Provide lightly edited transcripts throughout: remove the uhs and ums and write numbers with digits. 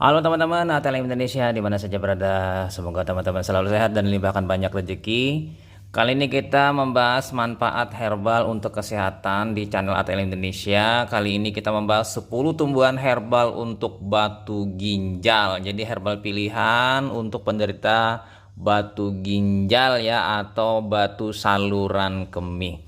Halo teman-teman, ATLM Indonesia di mana saja berada. Semoga teman-teman selalu sehat dan dilimpahkan banyak rezeki. Kali ini kita membahas manfaat herbal untuk kesehatan di channel ATLM Indonesia. Kali ini kita membahas 10 tumbuhan herbal untuk batu ginjal. Jadi herbal pilihan untuk penderita batu ginjal ya, atau batu saluran kemih.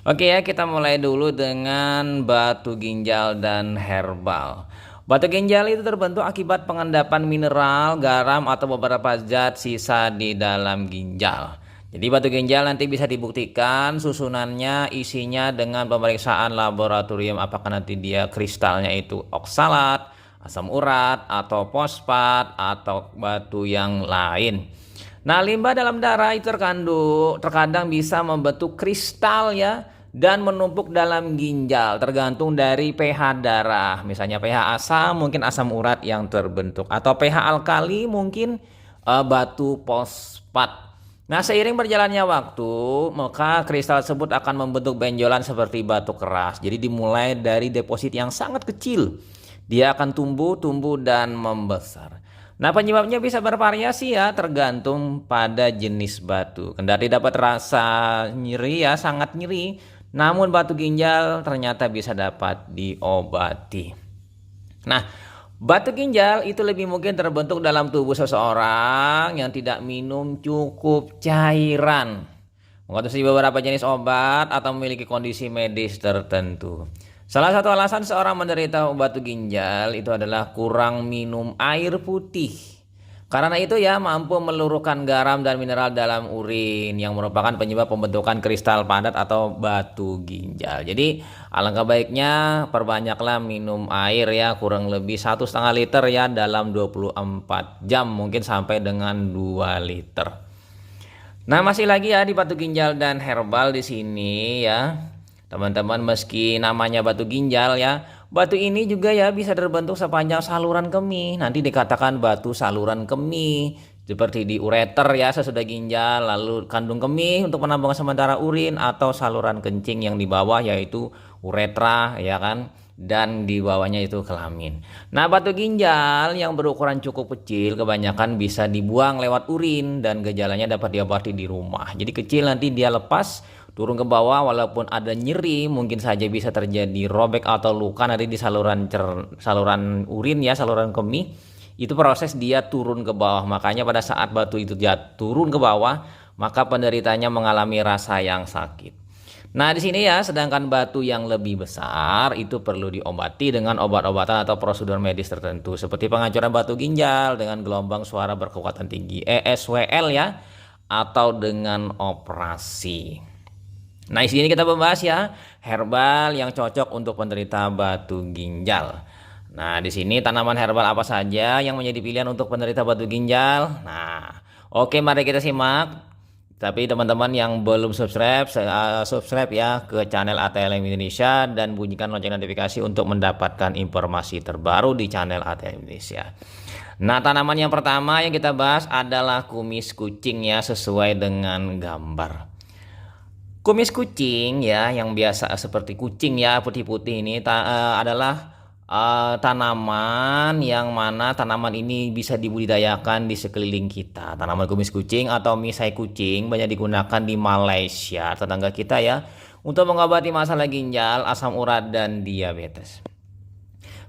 Oke ya, kita mulai dulu dengan batu ginjal dan herbal. Batu ginjal itu terbentuk akibat pengendapan mineral, garam, atau beberapa zat sisa di dalam ginjal. Jadi batu ginjal nanti bisa dibuktikan susunannya, isinya dengan pemeriksaan laboratorium apakah nanti dia kristalnya itu oksalat, asam urat, atau fosfat, atau batu yang lain. Nah, limbah dalam darah itu terkadang bisa membentuk kristal ya, dan menumpuk dalam ginjal tergantung dari pH darah. Misalnya pH asam, mungkin asam urat yang terbentuk, atau pH alkali mungkin batu fosfat. Nah, seiring berjalannya waktu, maka kristal tersebut akan membentuk benjolan seperti batu keras. Jadi dimulai dari deposit yang sangat kecil. Dia akan tumbuh dan membesar. Nah, penyebabnya bisa bervariasi ya, tergantung pada jenis batu. Kendati dapat rasa nyeri ya, sangat nyeri, namun batu ginjal ternyata bisa dapat diobati. Nah, batu ginjal itu lebih mungkin terbentuk dalam tubuh seseorang yang tidak minum cukup cairan, mengkonsumsi beberapa jenis obat, atau memiliki kondisi medis tertentu. Salah satu alasan seorang menderita batu ginjal itu adalah kurang minum air putih. Karena itu ya, mampu meluruhkan garam dan mineral dalam urin yang merupakan penyebab pembentukan kristal padat atau batu ginjal. Jadi alangkah baiknya perbanyaklah minum air ya, kurang lebih 1,5 liter ya dalam 24 jam, mungkin sampai dengan 2 liter. Nah, masih lagi ya di batu ginjal dan herbal di sini ya. Teman-teman, meski namanya batu ginjal ya, batu ini juga ya bisa terbentuk sepanjang saluran kemih. Nanti dikatakan batu saluran kemih, seperti di ureter ya sesudah ginjal, lalu kandung kemih untuk penampungan sementara urin, atau saluran kencing yang di bawah yaitu uretra ya kan, dan di bawahnya itu kelamin. Nah, batu ginjal yang berukuran cukup kecil kebanyakan bisa dibuang lewat urin dan gejalanya dapat diobati di rumah. Jadi kecil, nanti dia lepas turun ke bawah, walaupun ada nyeri, mungkin saja bisa terjadi robek atau luka nanti di saluran urin ya, saluran kemih. Itu proses dia turun ke bawah. Makanya pada saat batu itu dia turun ke bawah, maka penderitanya mengalami rasa yang sakit. Nah, di sini ya, sedangkan batu yang lebih besar itu perlu diobati dengan obat-obatan atau prosedur medis tertentu, seperti penghancuran batu ginjal dengan gelombang suara berkekuatan tinggi ESWL ya, atau dengan operasi. Nah, di sini kita membahas ya herbal yang cocok untuk penderita batu ginjal. Nah, di sini tanaman herbal apa saja yang menjadi pilihan untuk penderita batu ginjal? Nah, oke, mari kita simak. Tapi teman-teman yang belum subscribe, subscribe ya ke channel ATLM Indonesia dan bunyikan lonceng notifikasi untuk mendapatkan informasi terbaru di channel ATLM Indonesia. Nah, tanaman yang pertama yang kita bahas adalah kumis kucing ya, sesuai dengan gambar. Kumis kucing ya, yang biasa seperti kucing ya, putih-putih ini adalah tanaman yang mana tanaman ini bisa dibudidayakan di sekeliling kita. Tanaman kumis kucing atau misai kucing banyak digunakan di Malaysia, tetangga kita ya, untuk mengobati masalah ginjal, asam urat, dan diabetes.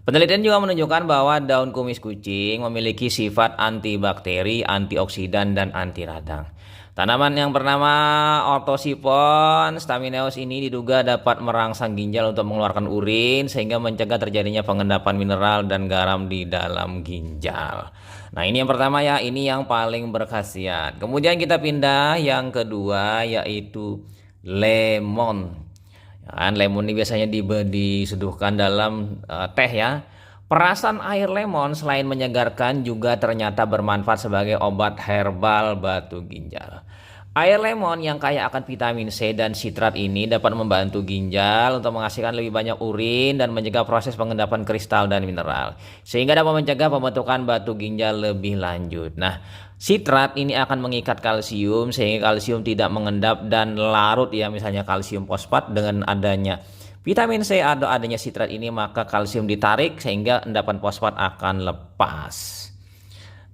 Penelitian juga menunjukkan bahwa daun kumis kucing memiliki sifat antibakteri, antioksidan, dan anti radang. Tanaman yang bernama Orthosiphon stamineus ini diduga dapat merangsang ginjal untuk mengeluarkan urin, sehingga mencegah terjadinya pengendapan mineral dan garam di dalam ginjal. Nah, ini yang pertama ya, ini yang paling berkhasiat. Kemudian kita pindah yang kedua, yaitu lemon. Lemon ini biasanya diseduhkan dalam teh ya. Perasan air lemon selain menyegarkan juga ternyata bermanfaat sebagai obat herbal batu ginjal. Air lemon yang kaya akan vitamin C dan sitrat ini dapat membantu ginjal untuk menghasilkan lebih banyak urin dan mencegah proses pengendapan kristal dan mineral, sehingga dapat mencegah pembentukan batu ginjal lebih lanjut. Nah, sitrat ini akan mengikat kalsium sehingga kalsium tidak mengendap dan larut ya, misalnya kalsium fosfat. Dengan adanya vitamin C atau adanya sitrat ini maka kalsium ditarik sehingga endapan fosfat akan lepas.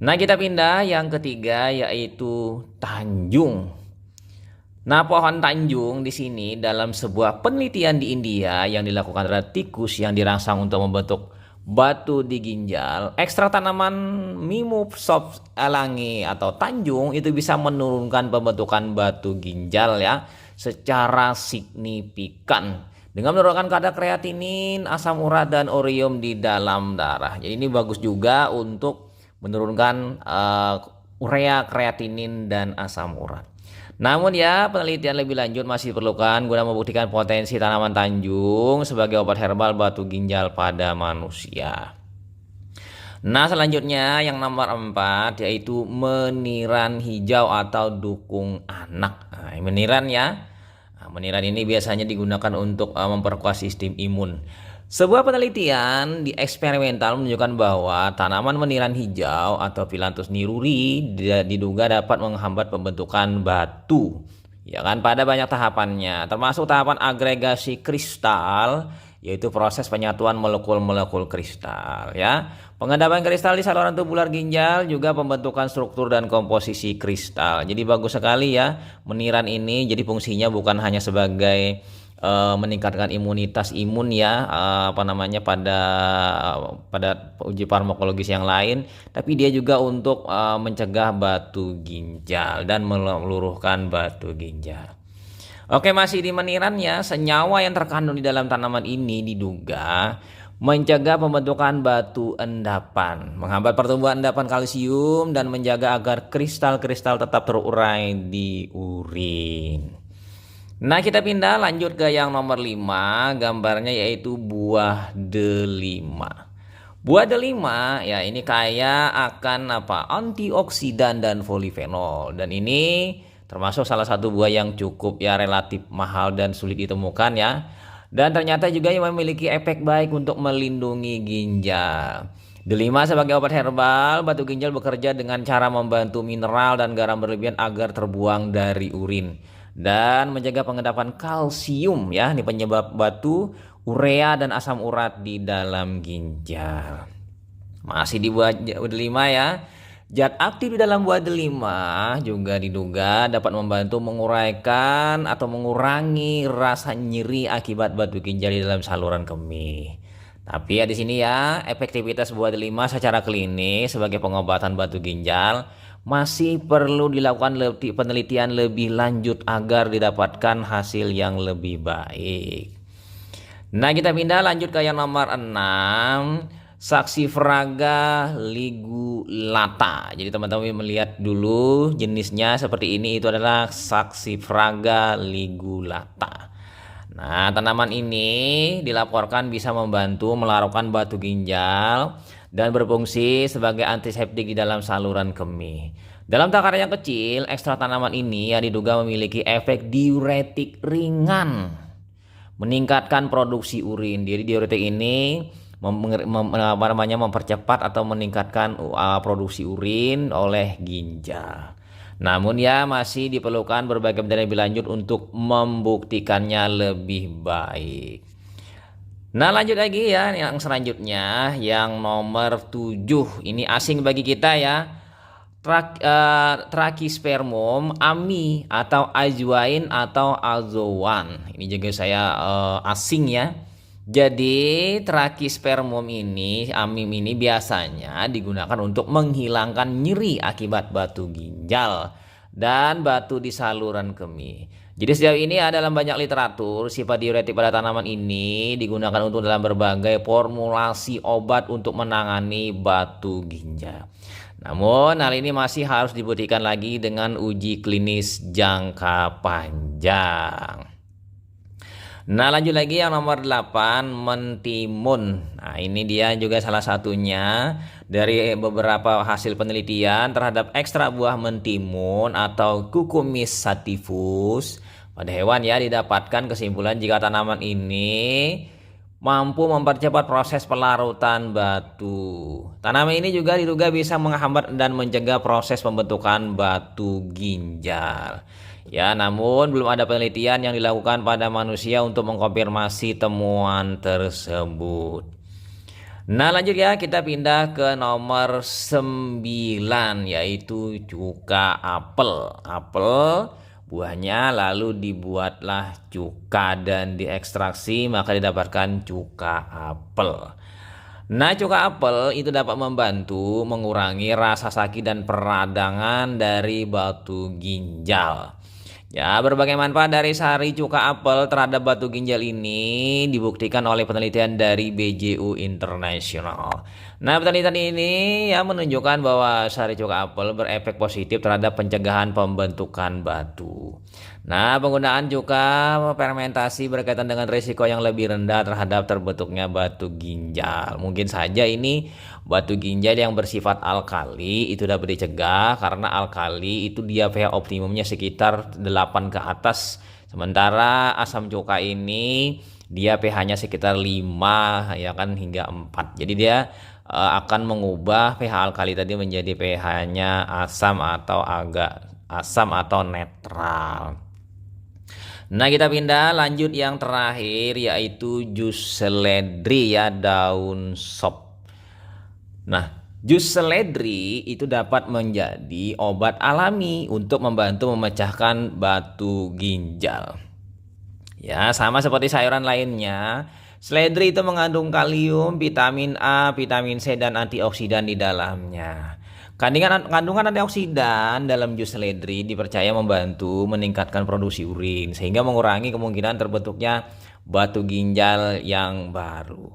Nah, kita pindah yang ketiga yaitu tanjung. Nah, pohon tanjung di sini dalam sebuah penelitian di India yang dilakukan terhadap tikus yang dirangsang untuk membentuk batu di ginjal, ekstrak tanaman Mimosopus elangi atau tanjung itu bisa menurunkan pembentukan batu ginjal ya secara signifikan dengan menurunkan kadar kreatinin, asam urat dan urium di dalam darah. Jadi ini bagus juga untuk menurunkan urea, kreatinin dan asam urat. Namun ya, penelitian lebih lanjut masih diperlukan guna membuktikan potensi tanaman tanjung sebagai obat herbal batu ginjal pada manusia. Nah, selanjutnya yang nomor 4 yaitu meniran hijau atau dukung anak. Nah, meniran ya. Nah, meniran ini biasanya digunakan untuk memperkuat sistem imun. Sebuah penelitian di eksperimental menunjukkan bahwa tanaman meniran hijau atau Phyllanthus niruri diduga dapat menghambat pembentukan batu. Ya kan, pada banyak tahapannya, termasuk tahapan agregasi kristal, yaitu proses penyatuan molekul-molekul kristal ya. Pengendapan kristal di saluran tubular ginjal juga pembentukan struktur dan komposisi kristal. Jadi bagus sekali ya meniran ini. Jadi fungsinya bukan hanya sebagai meningkatkan imunitas imun ya pada uji farmakologis yang lain, tapi dia juga untuk mencegah batu ginjal dan meluruhkan batu ginjal. Oke, masih di meniran ya, senyawa yang terkandung di dalam tanaman ini diduga mencegah pembentukan batu endapan, menghambat pertumbuhan endapan kalsium dan menjaga agar kristal-kristal tetap terurai di urin. Nah, kita pindah lanjut ke yang nomor 5, gambarnya yaitu buah delima. Buah delima ya ini kaya akan antioksidan dan polifenol, dan ini termasuk salah satu buah yang cukup ya relatif mahal dan sulit ditemukan ya. Dan ternyata juga yang memiliki efek baik untuk melindungi ginjal. Delima sebagai obat herbal batu ginjal bekerja dengan cara membantu mineral dan garam berlebihan agar terbuang dari urin dan menjaga pengendapan kalsium ya, ini penyebab batu, urea dan asam urat di dalam ginjal. Masih di buah delima ya, zat aktif di dalam buah delima juga diduga dapat membantu menguraikan atau mengurangi rasa nyeri akibat batu ginjal di dalam saluran kemih. Tapi ya di sini ya, efektivitas buah delima secara klinis sebagai pengobatan batu ginjal masih perlu dilakukan penelitian lebih lanjut agar didapatkan hasil yang lebih baik. Nah, kita pindah lanjut ke yang nomor 6, Saxifraga ligulata. Jadi teman-teman melihat dulu jenisnya seperti ini, itu adalah Saxifraga ligulata. Nah, tanaman ini dilaporkan bisa membantu melarutkan batu ginjal dan berfungsi sebagai antiseptik di dalam saluran kemih. Dalam takaran yang kecil, ekstrak tanaman ini yang diduga memiliki efek diuretik ringan, meningkatkan produksi urin. Jadi diuretik ini mempercepat atau meningkatkan produksi urin oleh ginjal. Namun ya masih diperlukan berbagai penelitian lebih lanjut untuk membuktikannya lebih baik. Nah, lanjut lagi ya yang selanjutnya, yang nomor 7. Ini asing bagi kita ya. Trachispermum ami atau ajwain atau azowan. Ini juga saya asing ya. Jadi Trachispermum ini, amim ini biasanya digunakan untuk menghilangkan nyeri akibat batu ginjal dan batu di saluran kemih. Jadi sejauh ini dalam banyak literatur, sifat diuretik pada tanaman ini digunakan untuk dalam berbagai formulasi obat untuk menangani batu ginjal. Namun hal ini masih harus dibuktikan lagi dengan uji klinis jangka panjang. Nah, lanjut lagi yang nomor 8, mentimun. Nah, ini dia juga salah satunya dari beberapa hasil penelitian terhadap ekstrak buah mentimun atau Cucumis sativus pada hewan ya, didapatkan kesimpulan jika tanaman ini mampu mempercepat proses pelarutan batu. Tanaman ini juga diduga bisa menghambat dan mencegah proses pembentukan batu ginjal. Ya, namun belum ada penelitian yang dilakukan pada manusia untuk mengkonfirmasi temuan tersebut. Nah, lanjut ya, kita pindah ke nomor 9, yaitu cuka apel. Apel buahnya lalu dibuatlah cuka dan diekstraksi, maka didapatkan cuka apel. Nah, cuka apel itu dapat membantu mengurangi rasa sakit dan peradangan dari batu ginjal. Ya, berbagai manfaat dari sari cuka apel terhadap batu ginjal ini dibuktikan oleh penelitian dari BJU Internasional. Nah, penelitian ini ya menunjukkan bahwa sari cuka apel berefek positif terhadap pencegahan pembentukan batu. Nah, penggunaan cuka fermentasi berkaitan dengan risiko yang lebih rendah terhadap terbentuknya batu ginjal. Mungkin saja ini batu ginjal yang bersifat alkali itu dapat dicegah karena alkali itu dia pH optimumnya sekitar 8 ke atas. Sementara asam cuka ini dia pH-nya sekitar 5 ya kan hingga 4. Jadi dia akan mengubah pH alkali tadi menjadi pH-nya asam atau agak asam atau netral. Nah, kita pindah lanjut yang terakhir yaitu jus seledri ya, daun sop. Nah, jus seledri itu dapat menjadi obat alami untuk membantu memecahkan batu ginjal. Ya, sama seperti sayuran lainnya, seledri itu mengandung kalium, vitamin A, vitamin C, dan antioksidan di dalamnya. Kandungan antioksidan dalam jus seledri dipercaya membantu meningkatkan produksi urin sehingga mengurangi kemungkinan terbentuknya batu ginjal yang baru.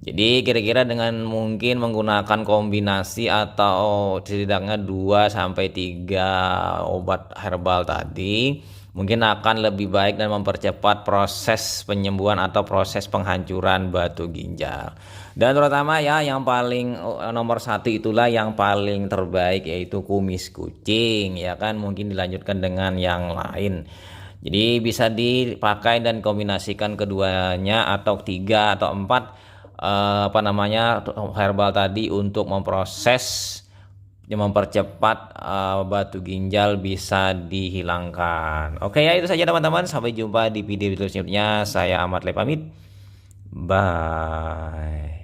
Jadi kira-kira dengan mungkin menggunakan kombinasi atau setidaknya 2 sampai 3 obat herbal tadi mungkin akan lebih baik dan mempercepat proses penyembuhan atau proses penghancuran batu ginjal. Dan terutama ya yang paling nomor 1 itulah yang paling terbaik yaitu kumis kucing ya kan, mungkin dilanjutkan dengan yang lain. Jadi bisa dipakai dan kombinasikan keduanya atau 3 atau 4 herbal tadi untuk memproses yang mempercepat batu ginjal bisa dihilangkan. Oke ya, itu saja teman-teman. Sampai jumpa di video selanjutnya. Saya Ahmad Le pamit. Bye.